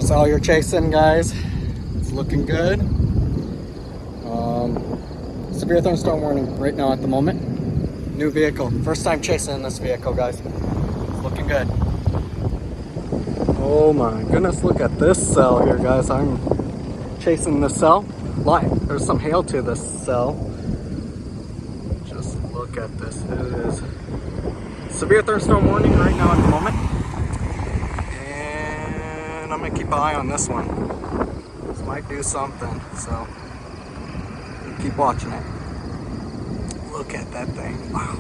Cell you're chasing, guys. It's looking good. Severe thunderstorm warning right now at the moment. New vehicle. First time chasing this vehicle, guys. It's looking good. Oh my goodness, look at this cell here, guys. I'm chasing this cell. There's some hail to this cell. Just look at this. It is severe thunderstorm warning right now at the moment. And I'm gonna keep an eye on this one. This might do something, so keep watching it. Look at that thing. Wow.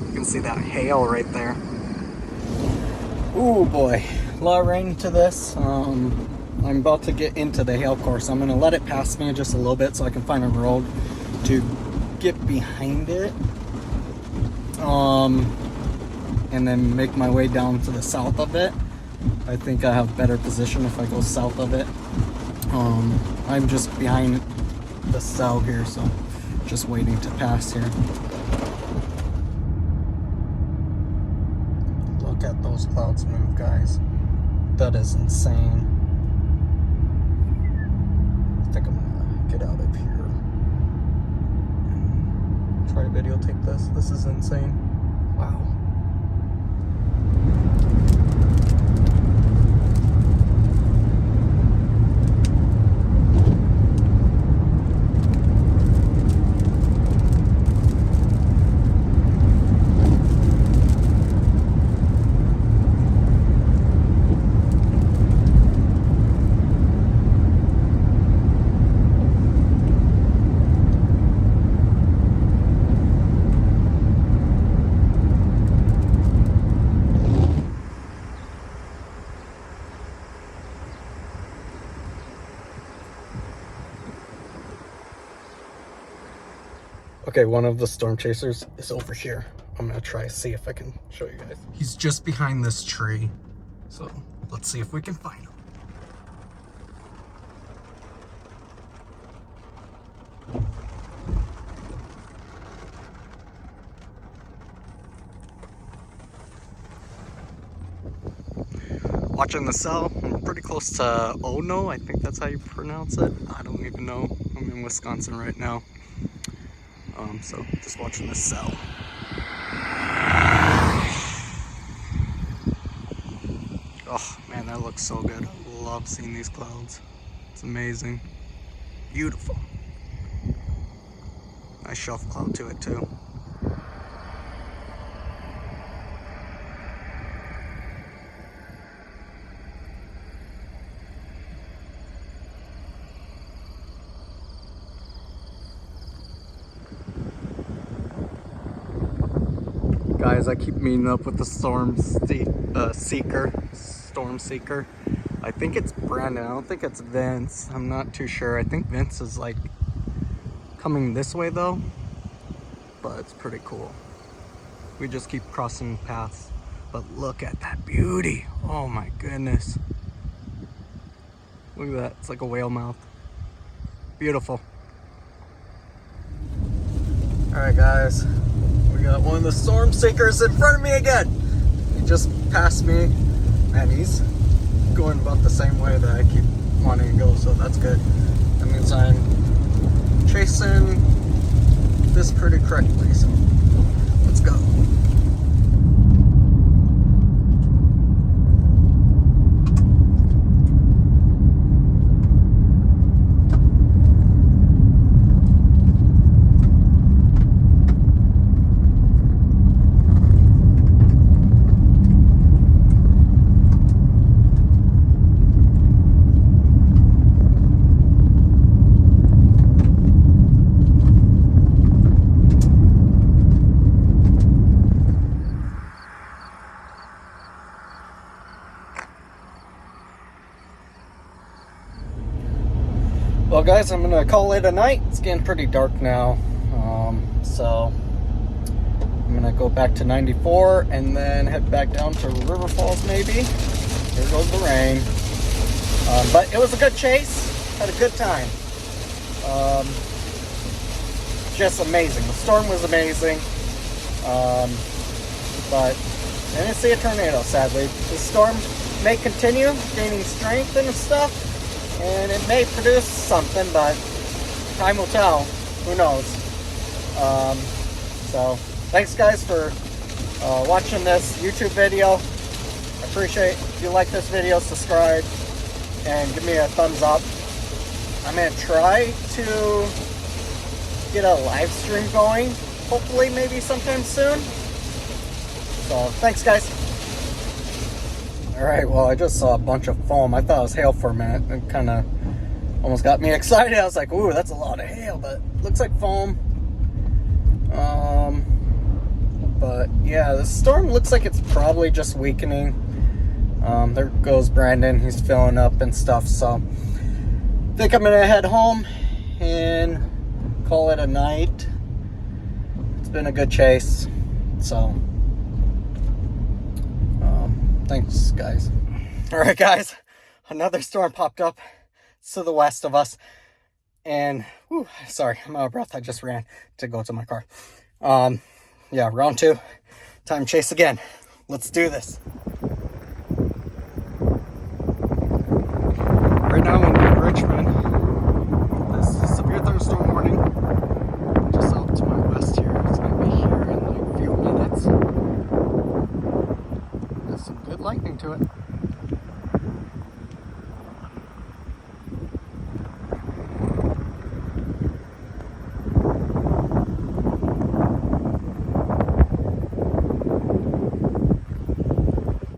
You can see that hail right there. Ooh boy, a lot of rain to this. I'm about to get into the hail course. I'm gonna let it pass me just a little bit so I can find a road to get behind it. And then make my way down to the south of it. I think I have better position if I go south of it. I'm just behind the cell here, so just waiting to pass here. Look at those clouds move, guys. That is insane. I think I'm gonna get out of here and try to videotape this. This is insane. Wow. Okay, one of the storm chasers is over here. I'm gonna try to see if I can show you guys. He's just behind this tree. So let's see if we can find him. Watching the cell, I'm pretty close to Ono. I think that's how you pronounce it. I don't even know. I'm in Wisconsin right now. So just watching this cell. Oh man, that looks so good. I love seeing these clouds. It's amazing. Beautiful. Nice shelf cloud to it too. Guys, I keep meeting up with the storm seeker. I think it's Brandon. I don't think it's Vince. I'm not too sure. I think Vince is like coming this way though, but it's pretty cool. We just keep crossing paths, but look at that beauty. Oh my goodness. Look at that. It's like a whale mouth. Beautiful. All right, guys. We got one of the storm seekers in front of me again. He just passed me, and he's going about the same way that I keep wanting to go, so that's good. That means I'm chasing this pretty correctly, so let's go. Well guys, I'm gonna call it a night. It's getting pretty dark now. So I'm gonna go back to 94 and then head back down to River Falls maybe. Here goes the rain. But it was a good chase. Had a good time. Just amazing. The storm was amazing. But I didn't see a tornado, sadly. The storm may continue gaining strength and stuff, and it may produce something, but time will tell. Who knows? So thanks guys for watching this YouTube video. I appreciate if you like this video, subscribe and give me a thumbs up. I'm gonna try to get a live stream going, hopefully maybe sometime soon. So thanks guys. Alright, well I just saw a bunch of foam. I thought it was hail for a minute. It kind of almost got me excited. I was like, ooh, that's a lot of hail, but looks like foam. But yeah, the storm looks like it's probably just weakening. There goes Brandon, he's filling up and stuff. So I think I'm gonna head home and call it a night. It's been a good chase. So thanks guys. All right guys, another storm popped up to the west of us, and whew, sorry, I'm out of breath. I just ran to go to my car. Yeah, round 2, time chase again. Let's do this.